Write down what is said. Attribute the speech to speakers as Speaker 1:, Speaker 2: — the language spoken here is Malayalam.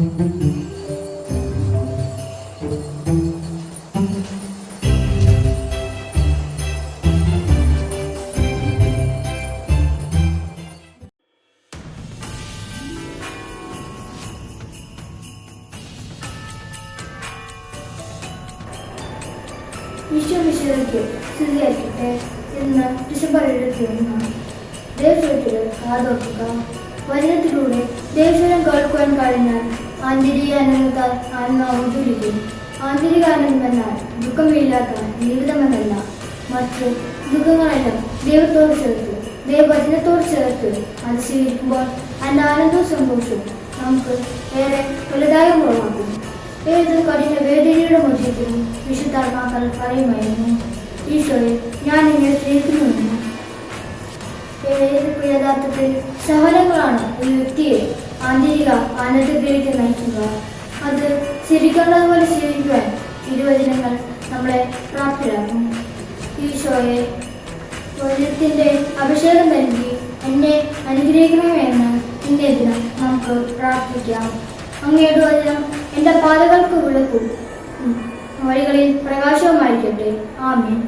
Speaker 1: ഈശോമിശിഹായ്ക്ക് സ്തുതിയായിരിക്കട്ടെ. ഇന്ന് ഡിസംബർ 21 ദൈവത്തിന് കാതോർക്കുക. വചനത്തിലൂടെ ദൈവസ്വരം കേൾക്കുവാൻ കഴിഞ്ഞാൽ ആന്തരിക ആനന്ദത്താൽ ആത്മാവ് ജ്വലിക്കും. ആന്തരിക ആനന്ദമെന്നാൽ ദുഃഖമില്ലാത്ത ജീവിതമെന്നല്ല, മറ്റ് ദുഃഖങ്ങളെല്ലാം ദൈവത്തോട് ചേർത്ത് ദൈവവചനത്തോട് ചേർത്ത് അത് സ്വീകരിക്കുമ്പോൾ അതിൻ്റെ ആനന്ദവും സന്തോഷവും നമുക്ക് ഏറെ ഫലദായകമാകും. ഏത് കഠിന വേദനയുടെ മധ്യത്തിലും വിശുദ്ധാത്മാക്കൾ പറയുമായിരുന്നു, ഈശോയെ ഞാൻ നിന്നെ സ്നേഹിക്കുന്നുവെന്ന്. യഥാർത്ഥത്തിൽ സഹനങ്ങളാണ് ഒരു വ്യക്തിയെ ആന്തരിക ആനന്ദത്തിലേക്ക് നയിക്കുക. അത് ശരിക്കുള്ളതുപോലെ സ്വീകരിക്കുവാൻ തിരുവചനങ്ങൾ നമ്മളെ പ്രാപ്തരാക്കും. ഈശോയെ വചനത്തിൻ്റെ അഭിഷേകം നൽകി എന്നെ അനുഗ്രഹിക്കണമെന്ന് ഇന്നേ ദിനം നമുക്ക് പ്രാർത്ഥിക്കാം. അങ്ങയുടെ വചനം എൻ്റെ പാതകൾക്ക് വിളക്കും വഴികളിൽ പ്രകാശവുമായിരിക്കട്ടെ. ആമേൻ.